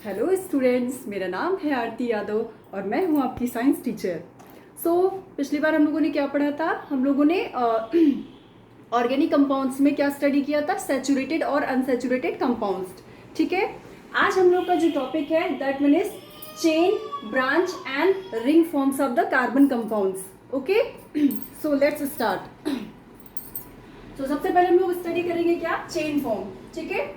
Hello students, मेरा नाम है आरती यादव और मैं हूँ आपकी साइंस टीचर। पिछली बार हम लोगों ने क्या पढ़ा था? हम लोगों ने ऑर्गेनिक कंपाउंड्स में क्या स्टडी किया था? सैचुरेटेड और अनसैचुरेटेड कंपाउंड्स। ठीक है, आज हम लोग का जो टॉपिक है that mean is chain, branch and ring forms of the carbon compounds. Okay, so let's start. तो सबसे पहले हम लोग स्टडी करेंगे क्या? Chain form. ठीक है,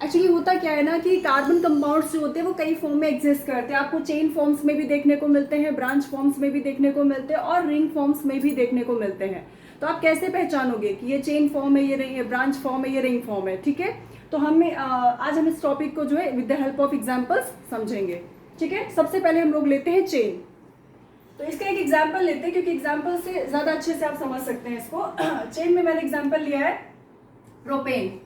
एक्चुअली होता क्या है ना कि कार्बन कंपाउंड्स जो होते हैं वो कई फॉर्म में एग्जिस्ट करते हैं। आपको चेन फॉर्म्स में भी देखने को मिलते हैं, ब्रांच फॉर्म्स में भी देखने को मिलते हैं और रिंग फॉर्म्स में भी देखने को मिलते हैं। तो आप कैसे पहचानोगे कि ये चेन फॉर्म है, ये ब्रांच फॉर्म है, ये रिंग फॉर्म है? ठीक है, तो आज हम इस टॉपिक को जो है with the help of examples समझेंगे। ठीक है, सबसे पहले हम लोग लेते हैं चेन। तो इसका एक एग्जाम्पल लेते हैं क्योंकि एग्जाम्पल से ज्यादा अच्छे से आप समझ सकते हैं इसको। चेन में मैंने एग्जाम्पल लिया है प्रोपेन।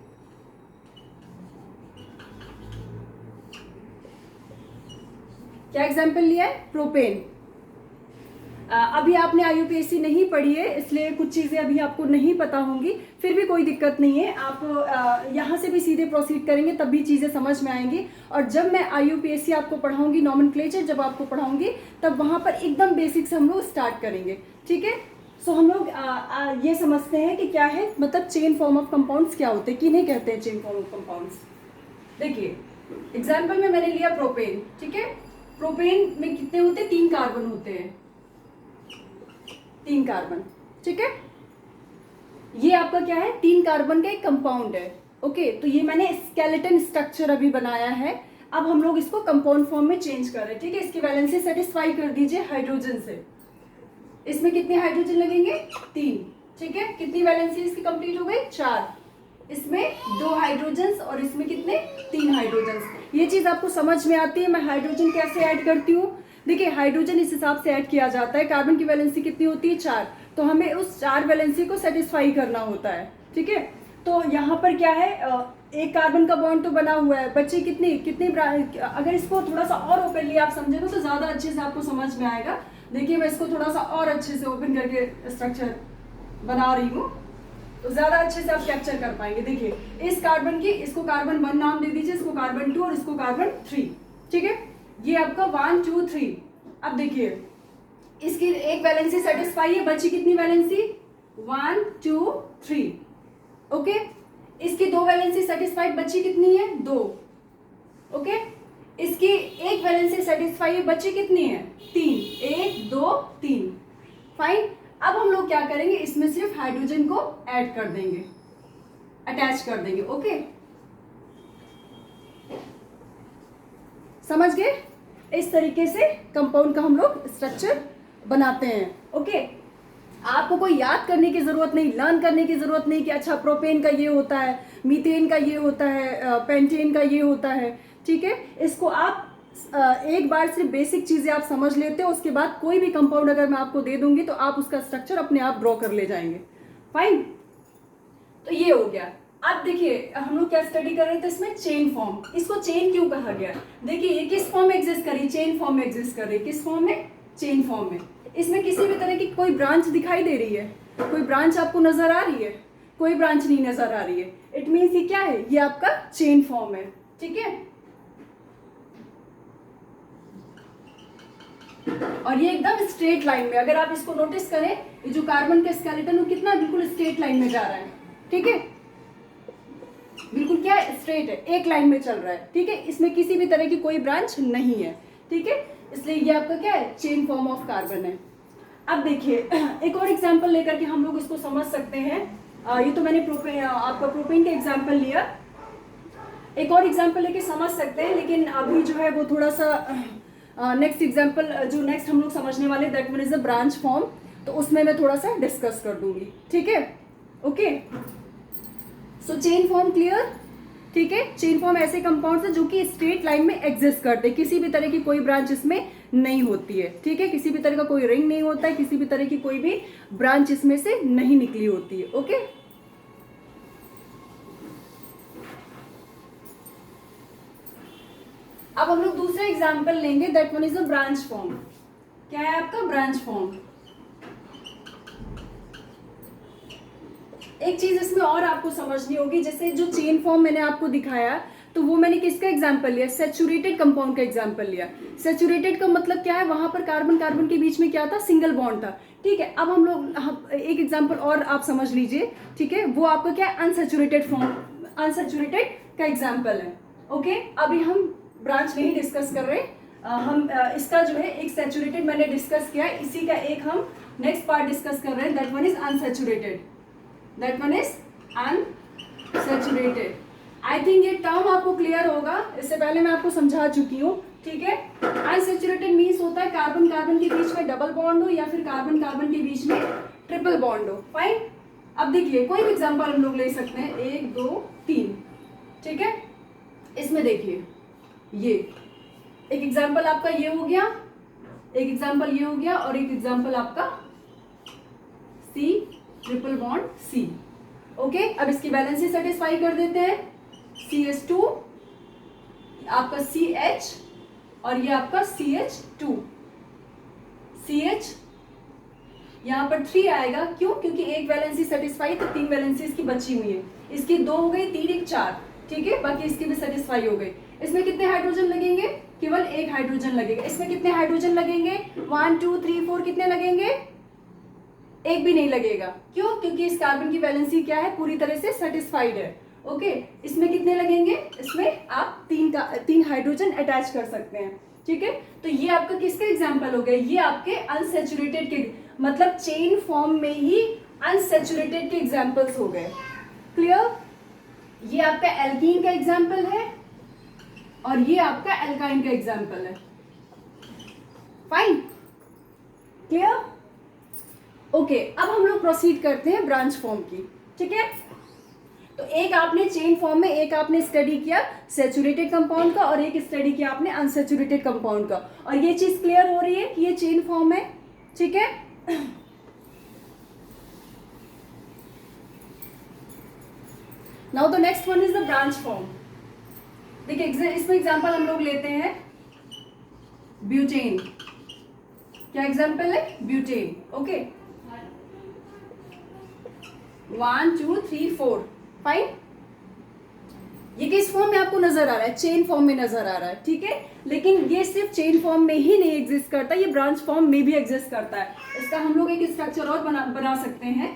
क्या एग्जाम्पल लिया है? प्रोपेन। अभी आपने आईयूपीएसी नहीं पढ़ी है इसलिए कुछ चीजें अभी आपको नहीं पता होंगी, फिर भी कोई दिक्कत नहीं है। आप यहाँ से भी सीधे प्रोसीड करेंगे तब भी चीजें समझ में आएंगी। और जब मैं आईयूपीएसी आपको पढ़ाऊंगी, नॉमेनक्लेचर जब आपको पढ़ाऊंगी, तब वहां पर एकदम बेसिक से हम लोग स्टार्ट करेंगे। ठीक है, सो हम लोग ये समझते हैं कि क्या है, मतलब चेन फॉर्म ऑफ कंपाउंड्स क्या होते हैं, किन्हें कहते हैं चेन फॉर्म ऑफ कंपाउंड्स। देखिए, एग्जाम्पल में मैंने लिया प्रोपेन। ठीक है, प्रोपेन में कितने होते हैं? 3 कार्बन होते हैं, 3 कार्बन। ठीक है, ये आपका क्या है? 3 कार्बन का एक कंपाउंड है। ओके, तो ये मैंने स्केलेटन स्ट्रक्चर अभी बनाया है। अब हम लोग इसको कंपाउंड फॉर्म में चेंज कर रहे हैं। ठीक है, इसकी वैलेंसी सेटिस्फाई कर दीजिए हाइड्रोजन से। इसमें कितने हाइड्रोजन लगेंगे? 3। ठीक है, कितनी वैलेंसी इसकी कंप्लीट हो गई? 4। इसमें 2 हाइड्रोजन्स और इसमें कितने? 3 हाइड्रोजन्स। ये चीज आपको समझ में आती है? मैं हाइड्रोजन कैसे ऐड करती हूँ? देखिए, हाइड्रोजन इस हिसाब से ऐड किया जाता है, कार्बन की वैलेंसी कितनी होती है? 4, तो हमें उस 4 वैलेंसी को सेटिस्फाई करना होता है। ठीक है, तो यहाँ पर क्या है, एक कार्बन का बॉन्ड तो बना हुआ है, बच्चे कितनी कितनी अगर इसको थोड़ा सा और ओपनली आप समझेंगे तो ज्यादा अच्छे से आपको समझ में आएगा। देखिए, मैं इसको थोड़ा सा और अच्छे से ओपन करके स्ट्रक्चर बना रही हूँ तो ज्यादा अच्छे से आप कैप्चर कर पाएंगे। देखिए, इस कार्बन की, इसको कार्बन 1 नाम दे दीजिए, इसको कार्बन 2 और इसको कार्बन 3। ठीक है, ये आपका 1 2 3। अब देखिए, इसकी एक वैलेंसी सेटिस्फाई है, बची कितनी वैलेंसी? 1 2 3। ओके, इसकी 2 वैलेंसी सेटिस्फाइड, बची कितनी है? 2। ओके, इसकी एक वैलेंसी सेटिस्फाई है, बची कितनी है? 3। 1 2 3। फाइन। अब हम लोग क्या करेंगे, इसमें सिर्फ हाइड्रोजन को ऐड कर देंगे, अटैच कर देंगे। ओके, समझ गए? इस तरीके से कंपाउंड का हम लोग स्ट्रक्चर बनाते हैं। ओके, आपको कोई याद करने की जरूरत नहीं, लर्न करने की जरूरत नहीं कि अच्छा प्रोपेन का ये होता है, मीथेन का ये होता है, पेंटेन का ये होता है। ठीक है, इसको आप एक बार सिर्फ बेसिक चीजें आप समझ लेते हो, उसके बाद कोई भी कंपाउंड अगर मैं आपको दे दूंगी तो आप उसका स्ट्रक्चर अपने आप ड्रॉ कर ले जाएंगे। फाइन, तो ये हो गया। अब देखिए, हम लोग क्या स्टडी कर रहे थे इसमें? Chain form. इसको चेन क्यों कहा गया? देखिए, ये किस फॉर्म में एग्जिस्ट कर रही? चेन फॉर्म में एग्जिस्ट कर रही। किस फॉर्म में? चेन फॉर्म में। इसमें किसी भी तरह की कोई ब्रांच दिखाई दे रही है? कोई ब्रांच आपको नजर आ रही है? कोई ब्रांच नहीं नजर आ रही है। इट मीन्स ये क्या है? ये आपका चेन फॉर्म है। ठीक है, और ये एकदम स्ट्रेट लाइन में, अगर आप इसको नोटिस करें, ये जो कार्बन का स्केलेटन वो कितना बिल्कुल स्ट्रेट लाइन में जा रहा है। ठीक है, बिल्कुल क्या है? स्ट्रेट है, एक लाइन में चल रहा है। ठीक है, इसमें किसी भी तरह की कोई ब्रांच नहीं है। ठीक है, इसलिए ये आपका क्या है? चेन फॉर्म ऑफ कार्बन है। अब देखिए, एक और एग्जांपल लेकर के हम लोग इसको समझ सकते हैं। ये तो मैंने आपका प्रोपेन का एग्जांपल लिया, एक और एग्जांपल लेके समझ सकते हैं, लेकिन अभी जो है वो थोड़ा सा नेक्स्ट एग्जांपल जो नेक्स्ट हम लोग समझने वाले that mean is a branch form, तो उसमें मैं थोड़ा सा डिस्कस कर दूंगी। ठीक है, ओके, सो चेन फॉर्म क्लियर? ठीक है, चेन फॉर्म ऐसे कंपाउंड्स है जो कि स्ट्रेट लाइन में एग्जिस्ट करते हैं, किसी भी तरह की कोई ब्रांच इसमें नहीं होती है। ठीक है, किसी भी तरह का कोई रिंग नहीं होता है, किसी भी तरह की कोई भी ब्रांच इसमें से नहीं निकली होती है। ओके, अब हम लोग दूसरा एग्जांपल लेंगे that one is a branch form. क्या है आपका? Branch form. एक चीज इसमें और आपको समझनी होगी, जैसे जो चेन फॉर्म मैंने आपको दिखाया तो वो मैंने किसका एग्जांपल लिया, सैचुरेटेड कंपाउंड का एग्जांपल लिया। सैचुरेटेड का मतलब क्या है, वहां पर कार्बन कार्बन के बीच में क्या था, सिंगल बॉन्ड था। ठीक है, अब हम लोग एक एग्जांपल और आप समझ लीजिए। ठीक है, वो आपका क्या है, अनसैचुरेटेड फॉर्म, अनसैचुरेटेड का एग्जाम्पल है। ओके, अभी हम ब्रांच नहीं डिस्कस कर रहे, हम इसका जो है एक सैचुरेटेड मैंने डिस्कस किया, इसी का एक हम नेक्स्ट पार्ट डिस्कस कर रहे हैं, that one is unsaturated, that one is unsaturated. I think ये टर्म आपको क्लियर होगा, इससे पहले मैं आपको समझा चुकी हूँ। ठीक है, अनसैचुरेटेड मीन्स होता है कार्बन कार्बन के बीच में डबल बॉन्ड हो या फिर कार्बन कार्बन के बीच में ट्रिपल बॉन्ड हो। फाइन, अब देखिए कोई भी एग्जांपल हम लोग ले सकते हैं, 1 2 3। ठीक है, इसमें देखिए ये एक एग्जांपल आपका ये हो गया, एक एग्जांपल ये हो गया, और एक एग्जांपल आपका C triple bond C। Okay, अब इसकी वैलेंसी सेटिस्फाई कर देते हैं, CH2 आपका CH और ये आपका CH2, CH यहाँ पर 3 आएगा, क्यों, क्योंकि एक वैलेंसी सेटिस्फाई तो 3 वैलेंसी इसकी बची हुई है, इसकी 2 हो गई, 3 1 4। ठीक है, बाकी इसकी भी सेटिस्फाई हो गई। इसमें कितने हाइड्रोजन लगेंगे, केवल एक हाइड्रोजन लगेगा। इसमें कितने हाइड्रोजन लगेंगे, 1 2 3 4, कितने लगेंगे, एक भी नहीं लगेगा। क्यों, क्योंकि इस कार्बन की वैलेंसी क्या है, पूरी तरह से सेटिस्फाइड है। ओके, इसमें कितने लगेंगे, इसमें आप 3 हाइड्रोजन अटैच कर सकते हैं। ठीक है, तो ये आपका किसका एग्जाम्पल हो गया, ये आपके अनसैचुरेटेड के, मतलब चेन फॉर्म में ही अनसैचुरेटेड के एग्जाम्पल्स हो गए। क्लियर, ये आपका एल्कीन का एग्जाम्पल है और ये आपका एल्काइन का एग्जाम्पल है। Fine, clear. ओके, अब हम लोग प्रोसीड करते हैं ब्रांच फॉर्म की। ठीक है, तो एक आपने चेन फॉर्म में, एक आपने स्टडी किया सैचुरेटेड कंपाउंड का और एक स्टडी किया आपने अनसैचुरेटेड कंपाउंड का, और ये चीज क्लियर हो रही है कि ये चेन फॉर्म है। ठीक है, now the next one is the branch form. देखिए इसमें एग्जांपल हम लोग लेते हैं ब्यूटेन। क्या एग्जांपल है, ब्यूटेन। ओके, 1 2 3 4। फाइन, ये किस फॉर्म में आपको नजर आ रहा है, चेन फॉर्म में नजर आ रहा है। ठीक है, लेकिन ये सिर्फ चेन फॉर्म में ही नहीं एग्जिस्ट करता, ये ब्रांच फॉर्म में भी एग्जिस्ट करता है। इसका हम लोग एक स्ट्रक्चर और बना सकते हैं।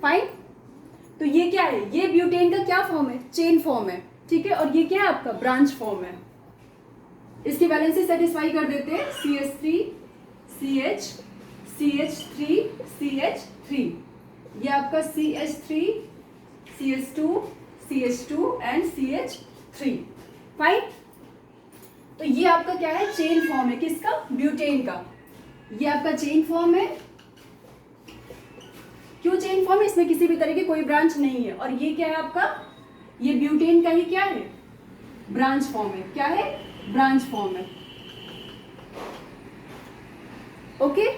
फाइन, तो ये क्या है, ये ब्यूटेन का क्या फॉर्म है, चेन फॉर्म है। ठीक है, और ये क्या है आपका ब्रांच फॉर्म है। इसकी वैलेंसी सेटिस्फाई कर देते हैं, CH3 CH CH3 CH3, ये आपका CH3 CH2 CH2 and CH3। Fine, तो ये आपका क्या है, चेन फॉर्म है, किसका, ब्यूटेन का। ये आपका चेन फॉर्म है। क्यों चेन फॉर्म है, इसमें किसी भी तरह की कोई ब्रांच नहीं है। और ये क्या है आपका, ये ब्यूटेन का ही क्या है, ब्रांच फॉर्म है। क्या है, ब्रांच फॉर्म है। ओके,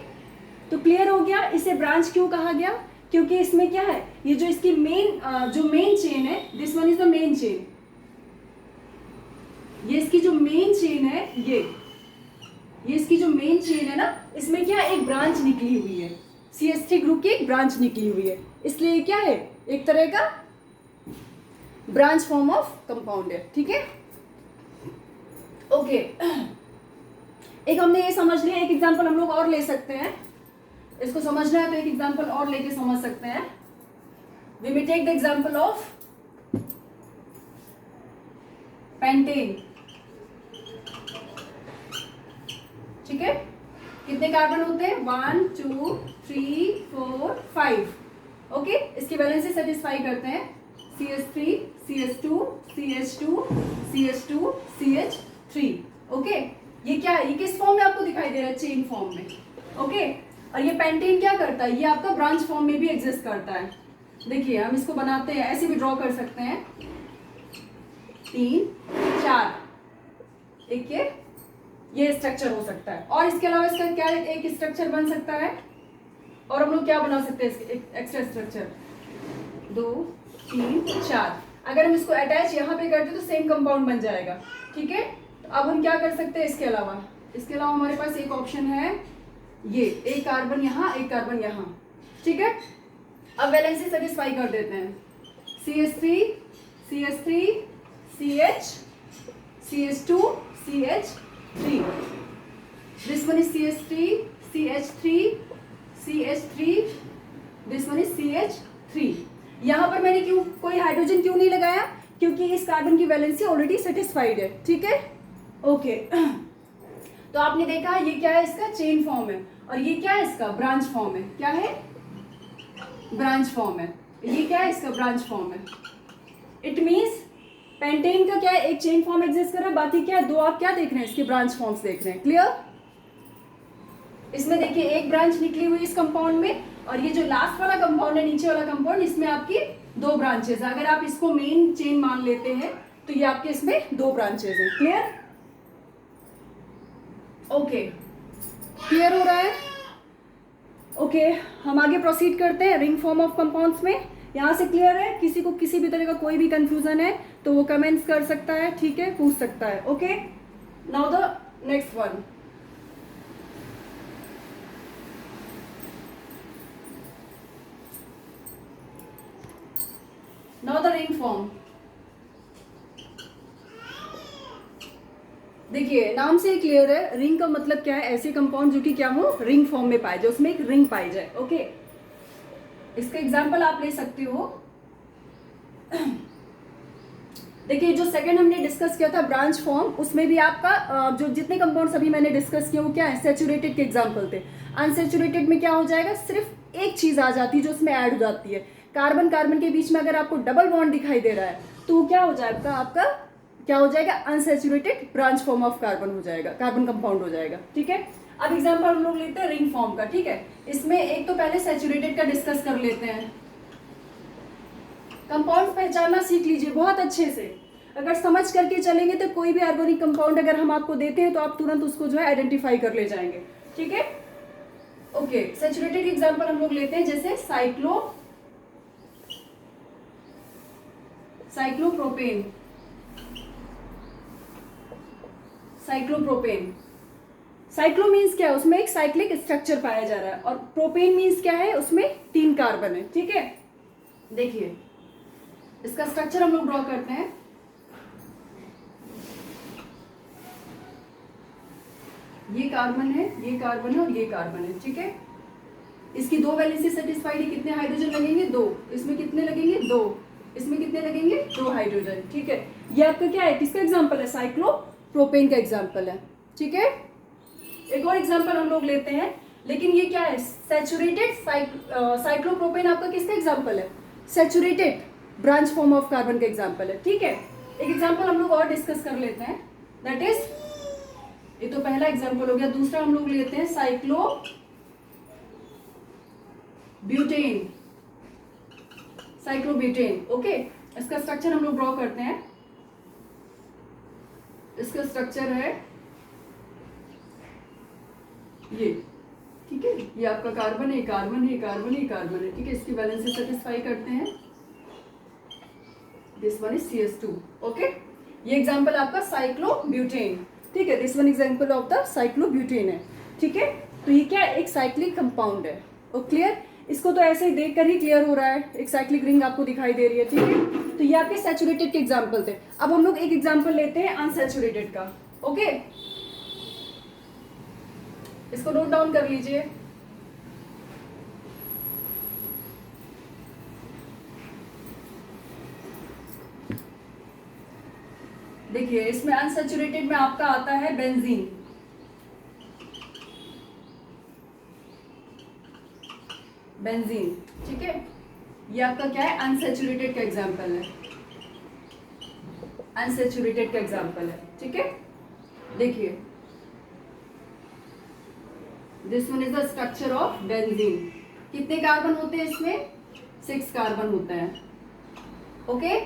तो क्लियर हो गया, इसे ब्रांच क्यों कहा गया, क्योंकि इसमें क्या है, ये जो इसकी मेन चेन है, this one is the main chain, ये इसकी जो मेन चेन है, ये इसकी जो मेन चेन है ना, इसमें क्या एक ब्रांच निकली हुई है, CH3 ग्रुप की एक ब्रांच निकली हुई है, इसलिए ये क्या है, एक तरह का ब्रांच फॉर्म ऑफ कंपाउंड है। ठीक है, ओके, एक हमने ये समझ लिया, एक एग्जांपल हम लोग और ले सकते हैं। इसको समझना है तो एक एग्जांपल और लेके समझ सकते हैं। We may take the example of pentane. ठीक है, कितने कार्बन होते हैं, 1 2 3 4 5। ओके, इसकी वैलेंसी सेटिस्फाई करते हैं, CH3 CH2 CH2 CH2 CH3। Okay, ये क्या है, ये किस फॉर्म में आपको दिखाई दे रहा है, चेन फॉर्म में। ओके, और ये पेंटेन क्या करता है, ये आपका ब्रांच फॉर्म में भी एग्जिस्ट करता है। देखिए हम इसको बनाते हैं, ऐसे भी ड्रॉ कर सकते हैं, 3 4, एक ये स्ट्रक्चर हो सकता है। और इसके अलावा इसका क्या एक स्ट्रक्चर बन सकता है, और हम लोग क्या बना सकते हैं, एक्स्ट्रा स्ट्रक्चर 2 3 4। अगर हम इसको अटैच यहाँ पे करते तो सेम कंपाउंड बन जाएगा। ठीक है, तो अब हम क्या कर सकते हैं, इसके अलावा हमारे पास एक ऑप्शन है ये एक कार्बन यहाँ, एक कार्बन यहाँ, ठीक है। अब वैलेंसी सेटिस्फाई कर देते हैं। CH3 CH3 CH CH2 CH3, this one is CH3 CH3 CH3, this one is CH3। यहाँ पर मैंने क्यों कोई हाइड्रोजन क्यों नहीं लगाया, क्योंकि इस कार्बन की वैलेंसी ऑलरेडी सेटिस्फाइड है, ठीक है, ओके। तो आपने देखा ये क्या है, इसका चेन फॉर्म है, और ये क्या है, इसका ब्रांच फॉर्म है। क्या है, ब्रांच फॉर्म है। ये क्या है, इसका ब्रांच फॉर्म है। इट मीन्स पेंटेन का क्या है, एक चेन फॉर्म एग्जिस्ट कर रहा है, बाकी क्या है, दो आप क्या देख रहे हैं, इसके ब्रांच फॉर्म्स देख रहे हैं। क्लियर। इसमें देखिए एक ब्रांच निकली हुई इस कंपाउंड में, और ये जो लास्ट वाला कंपाउंड है, नीचे वाला कंपाउंड, इसमें आपकी दो ब्रांचेस है। अगर आप इसको मेन चेन मान लेते हैं तो ये आपके इसमें दो ब्रांचेस हैं। क्लियर, ओके, क्लियर हो रहा है, ओके। हम आगे प्रोसीड करते हैं रिंग फॉर्म ऑफ कंपाउंड्स में। यहाँ से क्लियर है, किसी को किसी भी तरह का कोई भी कंफ्यूजन है तो वो कमेंट्स कर सकता है, ठीक है, पूछ सकता है, okay. Now the next one, now the ring form. देखिए नाम से ही क्लियर है, रिंग का मतलब क्या है, ऐसे कंपाउंड जो कि क्या हो, रिंग फॉर्म में पाए जाए, उसमें एक रिंग पाई जाए, ओके। इसका एग्जांपल आप ले सकते हो। देखिए जो सेकंड हमने डिस्कस किया था ब्रांच फॉर्म, उसमें भी आपका जो जितने कंपाउंड्स अभी मैंने डिस्कस किए वो क्या है, सैचुरेटेड के एग्जांपल थे। अनसैचुरेटेड में क्या हो जाएगा, सिर्फ एक चीज आ जाती है जो उसमें ऐड हो जाती है। कार्बन कार्बन के बीच में अगर आपको डबल बॉन्ड दिखाई दे रहा है तो क्या हो जाएगा, आपका क्या हो जाएगा, unsaturated branch form of carbon हो जाएगा, कार्बन कंपाउंड हो जाएगा, ठीक है। अब एग्जांपल हम लोग लेते हैं रिंग फॉर्म का, ठीक है। इसमें एक तो पहले सैचुरेटेड का डिस्कस कर लेते हैं। कंपाउंड पहचानना सीख लीजिए बहुत अच्छे से। अगर समझ करके चलेंगे तो कोई भी ऑर्गेनिक कंपाउंड अगर हम आपको देते हैं तो आप तुरंत उसको जो है आइडेंटिफाई कर ले जाएंगे, ठीक है, ओके। सैचुरेटेड एग्जांपल हम लोग लेते हैं, जैसे साइक्लोप्रोपेन। साइक्लो मीन्स क्या है, उसमें एक साइक्लिक स्ट्रक्चर पाया जा रहा है, और प्रोपेन मीन्स क्या है, उसमें 3 कार्बन है, ठीक है। देखिए इसका स्ट्रक्चर हम लोग ड्रॉ करते हैं। ये कार्बन है, ये कार्बन है और ये कार्बन है, ठीक है। इसकी दो वैलेंसी सेटिस्फाइड है, कितने हाइड्रोजन लगेंगे, 2। इसमें कितने लगेंगे, 2। इसमें कितने लगेंगे, 2 हाइड्रोजन, ठीक है। ये आपका क्या है, किसका एग्जांपल है, साइक्लोप्रोपेन का एग्जांपल है, ठीक है। एक और एग्जांपल हम लोग लेते हैं, लेकिन ये क्या है, सैचुरेटेड साइक्लोप्रोपेन आपका किसका एग्जांपल है, saturated branch form of carbon का एग्जांपल है, ठीक है। एक एग्जांपल हम लोग और डिस्कस कर लेते हैं, दैट इज, ये तो पहला एग्जांपल हो गया। दूसरा हम लोग लेते हैं साइक्लोब्यूटेन, ओके। इसका स्ट्रक्चर हम लोग ड्रॉ करते हैं। इसका स्ट्रक्चर है ये, ठीक है। ये आपका कार्बन है, कार्बन है, कार्बन है, कार्बन है, ठीक है। इसकी वैलेंसी सेटिस्फाई करते हैं। This one is CH2, okay. ये एग्जांपल आपका साइक्लोब्यूटेन, ठीक है। This one example of the cyclobutane है, ठीक है। तो ये क्या है, एक साइक्लिक कंपाउंड है, और क्लियर। इसको तो ऐसे ही देखकर ही क्लियर हो रहा है, एक साइक्लिक रिंग आपको दिखाई दे रही है, ठीक है। तो ये आपके सैचुरेटेड के एग्जांपल थे। अब हम लोग एक एग्जांपल लेते हैं अनसैचुरेटेड का, ओके। इसको नोट डाउन कर लीजिए। देखिए इसमें अनसैचुरेटेड में आपका आता है बेंजीन, ठीक है। ये आपका क्या है, अनसैचुरेटेड का एग्जांपल है, अनसैचुरेटेड का एग्जांपल है, ठीक है। देखिए this one is the structure of benzene. कितने कार्बन होते हैं इसमें, 6 कार्बन होते हैं, ओके।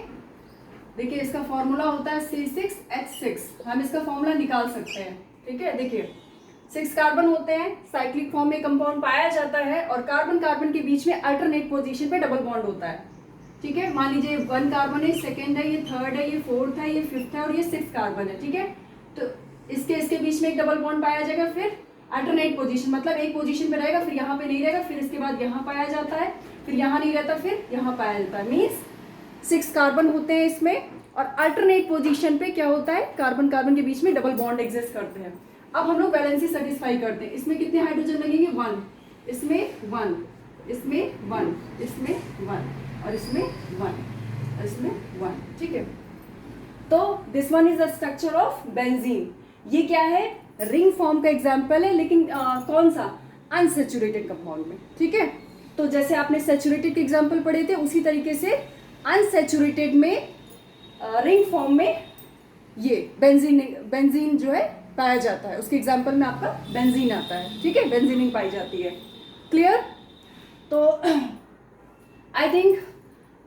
देखिए इसका फॉर्मूला होता है C6H6, हम इसका फॉर्मूला निकाल सकते हैं, ठीक है। देखिए 6 कार्बन होते हैं, साइक्लिक फॉर्म में कंपाउंड पाया जाता है, और कार्बन कार्बन के बीच में अल्टरनेट पोजीशन पे डबल बॉन्ड होता है, ठीक है। मान लीजिए 1 कार्बन है, सेकेंड है, ये थर्ड है, ये फोर्थ है, ये फिफ्थ है, और ये 6 कार्बन है, ठीक है। तो इसके बीच में एक डबल बॉन्ड पाया जाएगा, फिर अल्टरनेट पोजीशन मतलब एक पोजीशन पे रहेगा, फिर यहाँ पे नहीं रहेगा, फिर इसके बाद यहाँ पाया जाता है, फिर यहाँ नहीं रहता, फिर यहाँ पाया जाता है। मीन्स 6 कार्बन होते हैं इसमें, और अल्टरनेट पोजीशन पे क्या होता है, कार्बन कार्बन के बीच में डबल बॉन्ड एग्जिस्ट करते हैं। अब हम लोग वैलेंसी सेटिस्फाई करते हैं। इसमें कितने हाइड्रोजन लगेंगे, 1, इसमें 1, इसमें 1, इसमें 1, और इसमें 1, और इसमें 1। ठीक है, तो this one is the structure of benzene. ये क्या है, रिंग फॉर्म का एग्जाम्पल है, लेकिन कौन सा, अनसेचुरेटेड कंपाउंड में। ठीक है, तो जैसे आपने सेचुरेटेड के एग्जाम्पल पढ़े थे, उसी तरीके से अनसेचुरेटेड में रिंग फॉर्म में ये बेंजीन जो है पाया जाता है। उसके एग्जाम्पल में आपका बेंजीन आता है। ठीक है, बेंजीनिंग पाई जाती है। क्लियर? तो आई थिंक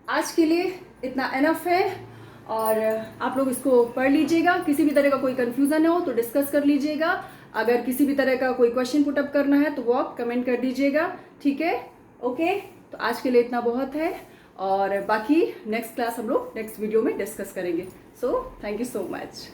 आज के लिए इतना एनफ है, और आप लोग इसको पढ़ लीजिएगा। किसी भी तरह का कोई कंफ्यूजन हो तो डिस्कस कर लीजिएगा। अगर किसी भी तरह का कोई क्वेश्चन पुटअप करना है तो वो आप कमेंट कर दीजिएगा। ठीक है, ओके। तो आज के लिए इतना बहुत है, और बाकी नेक्स्ट क्लास हम लोग नेक्स्ट वीडियो में डिस्कस करेंगे। So thank you so much.